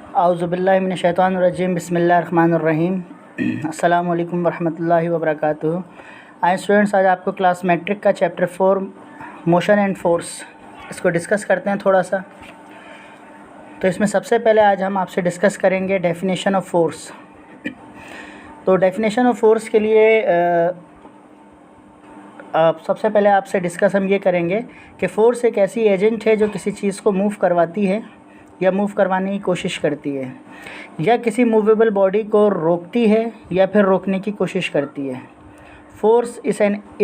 औज़ुबिल्लाहि मिनश्शैतानिर्रजीम बिस्मिल्लाहिर्रहमानिर्रहीम। अस्सलामु अलैकुम वरहमतुल्लाहि वबरकातुहू। आए स्टूडेंट्स, आज आपको क्लास मैट्रिक का चैप्टर 4 मोशन एंड फोर्स इसको डिस्कस करते हैं थोड़ा सा। तो इसमें सबसे पहले आज हम आपसे डिस्कस करेंगे डेफिनेशन ऑफ फोर्स। तो डेफिनेशन ऑफ फोर्स के लिए सबसे पहले आपसे डिस्कस हम ये करेंगे कि फ़ोर्स एक ऐसी एजेंट है जो किसी चीज़ को मूव करवाती है या मूव करवाने की कोशिश करती है, या किसी मूवेबल बॉडी को रोकती है या फिर रोकने की कोशिश करती है। Force is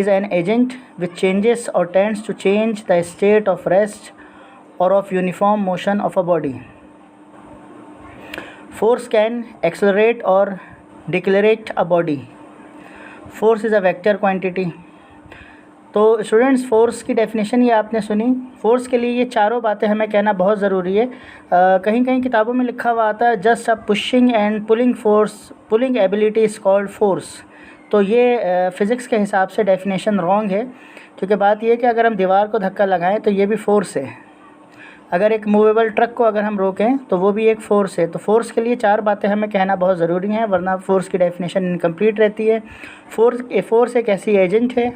an agent which changes और tends to change the state of rest और of uniform motion of a body. Force can accelerate और decelerate a body. Force is a vector quantity. तो स्टूडेंट्स, फ़ोर्स की definition ये आपने सुनी। Force के लिए ये चारों बातें हमें कहना बहुत ज़रूरी है। कहीं कहीं किताबों में लिखा हुआ आता है just a pushing and pulling force, pulling ability is called force. तो ये फ़िज़िक्स के हिसाब से डेफिनेशन रॉन्ग है, क्योंकि बात ये है कि अगर हम दीवार को धक्का लगाएं तो ये भी फ़ोर्स है। अगर एक मूवेबल ट्रक को अगर हम रोकें तो वो भी एक फ़ोर्स है। तो फ़ोर्स के लिए चार बातें हमें कहना बहुत ज़रूरी हैं, वरना फ़ोर्स की डेफिनेशन इनकम्प्लीट रहती है। फ़ोर्स एक ऐसी एजेंट है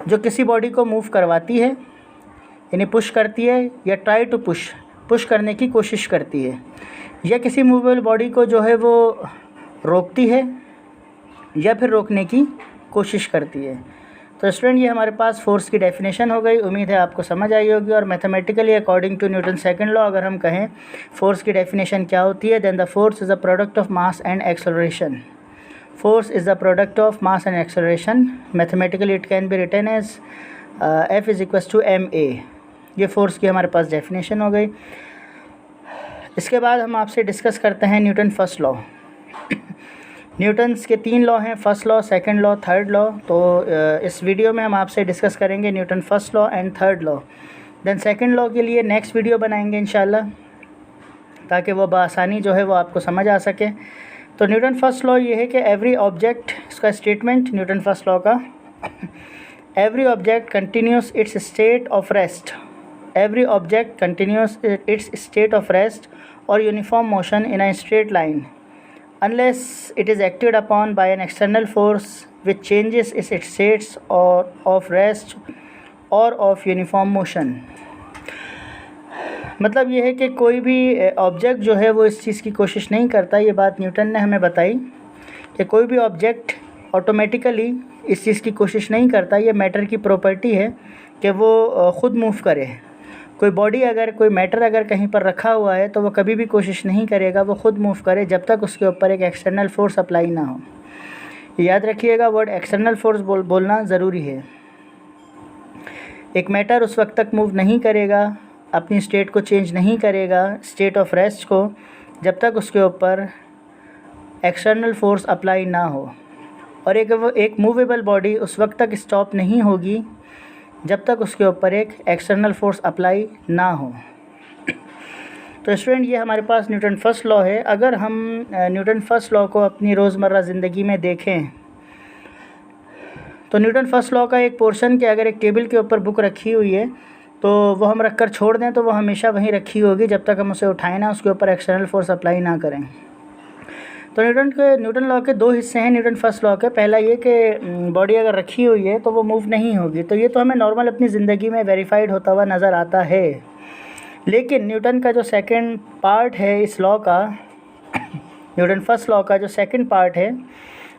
जो किसी बॉडी को मूव करवाती है, यानी पुश करती है, या ट्राई टू पुश करने की कोशिश करती है, या किसी मूवेबल बॉडी को जो है वो रोकती है या फिर रोकने की कोशिश करती है। तो स्टूडेंट, ये हमारे पास फ़ोर्स की डेफिनेशन हो गई। उम्मीद है आपको समझ आई होगी। और mathematically according to Newton second law अगर हम कहें फ़ोर्स की डेफिनेशन क्या होती है, then the force is a product of mass and acceleration. Force is the product of mass and acceleration. Mathematically it can be written as F is equals to ma। ये force की हमारे पास definition हो गई। इसके बाद हम आपसे discuss करते हैं न्यूटन फर्स्ट लॉ। न्यूटन्स के 3 लॉ हैं, first law, second law, third law. तो इस वीडियो में हम आपसे डिस्कस करेंगे Newton first law and third law. Then second law के लिए नेक्स्ट वीडियो बनाएंगे इंशाल्लाह, ताकि वो बआसानी जो है वो आपको समझ आ सके। तो न्यूटन फर्स्ट लॉ ये है कि एवरी ऑब्जेक्ट, इसका स्टेटमेंट न्यूटन फर्स्ट लॉ का, every object continues its state of rest, every object continues its state of rest और uniform motion in a straight line unless it is acted upon by an external force which changes its states और of rest और of uniform motion. मतलब ये है कि कोई भी object जो है वो इस चीज़ की कोशिश नहीं करता। ये बात न्यूटन ने हमें बताई कि कोई भी ऑब्जेक्ट ऑटोमेटिकली इस चीज़ की कोशिश नहीं करता। ये मैटर की प्रॉपर्टी है कि वो ख़ुद मूव करे। कोई बॉडी अगर, कोई मैटर अगर कहीं पर रखा हुआ है तो वो कभी भी कोशिश नहीं करेगा वो ख़ुद मूव करे जब तक उसके ऊपर एक एक्सटर्नल फोर्स अप्लाई ना हो। याद रखिएगा, वर्ड एक्सटर्नल फोर्स बोलना ज़रूरी है। एक मैटर उस वक्त तक मूव नहीं करेगा, अपनी स्टेट को चेंज नहीं करेगा, स्टेट ऑफ रेस्ट को, जब तक उसके ऊपर एक्सटर्नल फोर्स अप्लाई ना हो। और एक मूवेबल बॉडी उस वक्त तक स्टॉप नहीं होगी जब तक उसके ऊपर एक एक्सटर्नल फोर्स अप्लाई ना हो। तो स्टूडेंट, ये हमारे पास न्यूटन फर्स्ट लॉ है। अगर हम न्यूटन फर्स्ट लॉ को अपनी रोज़मर्रा ज़िंदगी में देखें तो न्यूटन फर्स्ट लॉ का एक पोर्शन, कि अगर एक टेबल के ऊपर बुक रखी हुई है तो वो हम रख कर छोड़ दें तो वो हमेशा वहीं रखी होगी जब तक हम उसे उठाएं ना, उसके ऊपर एक्सटर्नल फोर्स अप्लाई ना करें। तो न्यूटन लॉ के 2 हिस्से हैं न्यूटन फर्स्ट लॉ के। पहला ये कि बॉडी अगर रखी हुई है तो वो मूव नहीं होगी। तो ये तो हमें नॉर्मल अपनी ज़िंदगी में वेरीफाइड होता हुआ नज़र आता है। लेकिन न्यूटन का जो सेकेंड पार्ट है इस लॉ का, न्यूटन फर्स्ट लॉ का जो सेकेंड पार्ट है,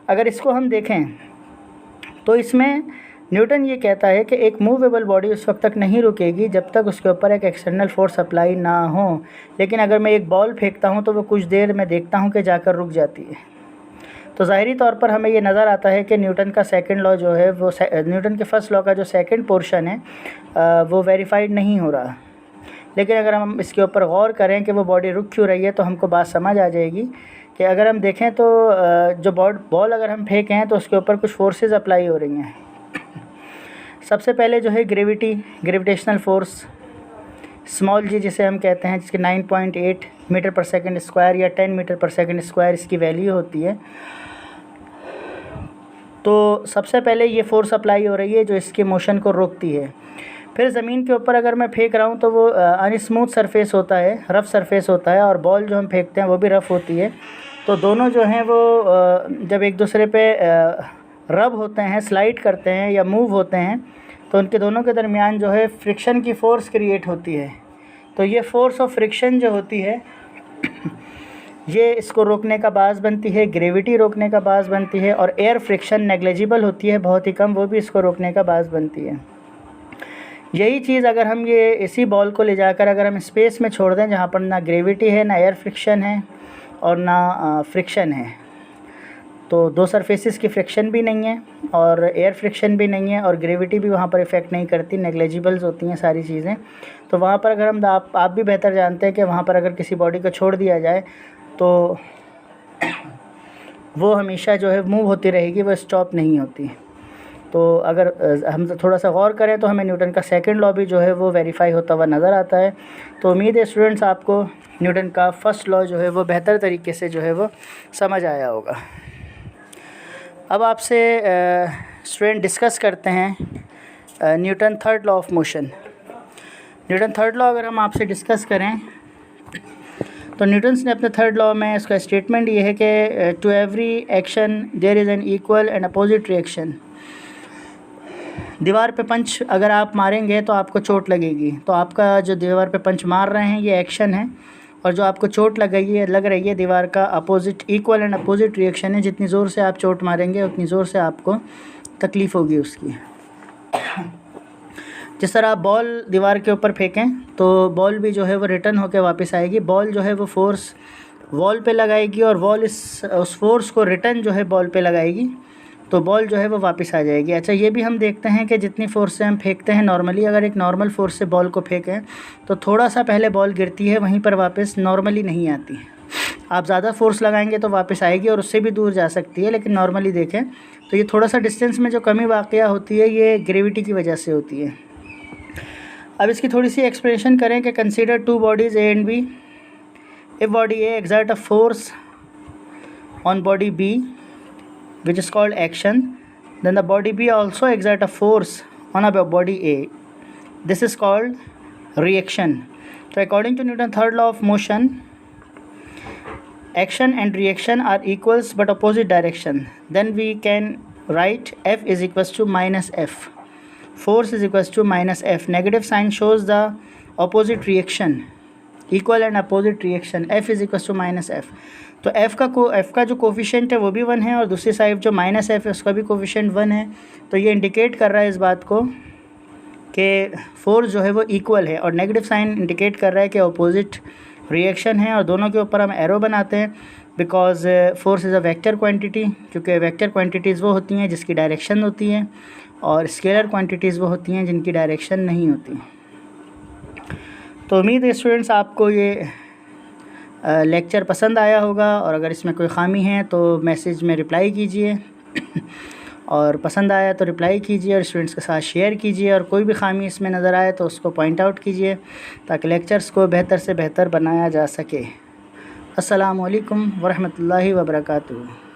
अगर इसको हम देखें तो इसमें न्यूटन ये कहता है कि एक मूवेबल बॉडी उस वक्त तक नहीं रुकेगी जब तक उसके ऊपर एक एक्सटर्नल फोर्स अप्लाई ना हो। लेकिन अगर मैं एक बॉल फेंकता हूँ तो वो कुछ देर में देखता हूँ कि जाकर रुक जाती है। तो ज़ाहिरी तौर पर हमें ये नज़र आता है कि न्यूटन का सेकंड लॉ जो है वो न्यूटन के फर्स्ट लॉ का जो सेकंड पोर्शन है वो वेरीफाइड नहीं हो रहा। लेकिन अगर हम इसके ऊपर गौर करें कि वो बॉडी रुक क्यों रही है तो हमको बात समझ आ जाएगी कि अगर हम देखें तो जो बॉल अगर हम फेंकें हैं तो उसके ऊपर कुछ फोर्सेस अप्लाई हो रही हैं। सबसे पहले जो है ग्रेविटेशनल फोर्स, स्मॉल जी जिसे हम कहते हैं, जिसके 9.8 मीटर पर सेकंड स्क्वायर या 10 मीटर पर सेकंड स्क्वायर इसकी वैल्यू होती है। तो सबसे पहले ये फोर्स अप्लाई हो रही है जो इसके मोशन को रोकती है। फिर ज़मीन के ऊपर अगर मैं फेंक रहा हूँ तो वो अनस्मूथ सरफेस होता है, रफ़ सरफेस होता है, और बॉल जो हम फेंकते हैं वो भी रफ़ होती है। तो दोनों जो हैं वो जब एक दूसरे पे रब होते हैं, स्लाइड करते हैं या मूव होते हैं, तो उनके दोनों के दरमियान जो है फ्रिक्शन की फ़ोर्स क्रिएट होती है। तो ये फ़ोर्स ऑफ फ्रिक्शन जो होती है ये इसको रोकने का बाज़ बनती है, ग्रेविटी रोकने का बाज़ बनती है, और एयर फ्रिक्शन नेग्लिजिबल होती है, बहुत ही कम, वो भी इसको रोकने का बाज़ बनती है। यही चीज़ अगर हम ये इसी बॉल को ले जाकर अगर हम स्पेस में छोड़ दें, जहाँ पर ना ग्रेविटी है, ना एयर फ्रिक्शन है और ना फ्रिक्शन है, तो दो सरफेसेस की फ्रिक्शन भी नहीं है और एयर फ्रिक्शन भी नहीं है और ग्रेविटी भी वहाँ पर इफ़ेक्ट नहीं करती, नेग्लिजिबल्स होती हैं सारी चीज़ें। तो वहाँ पर अगर हम आप भी बेहतर जानते हैं कि वहाँ पर अगर किसी बॉडी को छोड़ दिया जाए तो वो हमेशा जो है मूव होती रहेगी, वो स्टॉप नहीं होती। तो अगर हम थोड़ा सा गौर करें तो हमें न्यूटन का सेकंड लॉ भी जो है वो वेरीफाई होता हुआ नज़र आता है। तो उम्मीद है स्टूडेंट्स आपको न्यूटन का फर्स्ट लॉ जो है वो बेहतर तरीके से जो है वो समझ आया होगा। अब आपसे स्टूडेंट डिस्कस करते हैं Newton third law of motion. Newton third law अगर हम आपसे डिस्कस करें तो न्यूटन्स ने अपने थर्ड लॉ में इसका स्टेटमेंट ये है कि to every action there is an equal and opposite reaction. दीवार पे पंच अगर आप मारेंगे तो आपको चोट लगेगी, तो आपका जो दीवार पे पंच मार रहे हैं ये एक्शन है, और जो आपको चोट लग रही है दीवार का opposite, equal and opposite reaction है। जितनी ज़ोर से आप चोट मारेंगे उतनी ज़ोर से आपको तकलीफ़ होगी उसकी। जिस तरह आप बॉल दीवार के ऊपर फेंकें तो बॉल भी जो है वो रिटर्न होकर वापस आएगी। बॉल जो है वो फोर्स वॉल पे लगाएगी और वॉल उस फोर्स को रिटर्न जो है बॉल पे लगाएगी, तो बॉल जो है वो वापस आ जाएगी। अच्छा, ये भी हम देखते हैं कि जितनी फ़ोर्स से हम फेंकते हैं नॉर्मली, अगर एक नॉर्मल फ़ोर्स से बॉल को फेंकें तो थोड़ा सा पहले बॉल गिरती है, वहीं पर वापस नॉर्मली नहीं आती। आप ज़्यादा फ़ोर्स लगाएंगे तो वापस आएगी और उससे भी दूर जा सकती है, लेकिन नॉर्मली देखें तो ये थोड़ा सा डिस्टेंस में जो कमी वाक़या होती है ये ग्रेविटी की वजह से होती है। अब इसकी थोड़ी सी एक्सप्लेनेशन करें कि consider two bodies A and B. If body A exert a force on body B which is called action, then the body B also exert a force on a body A. This is called reaction. So according to Newton's third law of motion, action and reaction are equals but opposite direction. Then we can write F is equals to minus F. Force is equals to minus F. Negative sign shows the opposite reaction. Equal and opposite reaction. F is equals to minus F. तो F का जो coefficient है वो भी 1 है और दूसरी side जो माइनस F है उसका भी कोफिशिएंट 1 है। तो ये इंडिकेट कर रहा है इस बात को कि फोर्स जो है वो इक्वल है, और नेगेटिव साइन इंडिकेट कर रहा है कि अपोजिट रिएक्शन है, और दोनों के ऊपर हम एरो बनाते हैं because force is a vector quantity, क्योंकि वेक्टर क्वांटिटीज़ वो होती हैं जिसकी डायरेक्शन होती है और स्केलर क्वांटिटीज़ वो होती हैं जिनकी डायरेक्शन नहीं होती। तो उम्मीद है स्टूडेंट्स आपको ये लेक्चर पसंद आया होगा, और अगर इसमें कोई ख़ामी है तो मैसेज में रिप्लाई कीजिए और पसंद आया तो रिप्लाई कीजिए और स्टूडेंट्स के साथ शेयर कीजिए, और कोई भी ख़ामी इसमें नज़र आए तो उसको पॉइंट आउट कीजिए ताकि लेक्चर्स को बेहतर से बेहतर बनाया जा सके। अस्सलामु अलैकुम वरहमतुल्लाहि वबरकातुहू।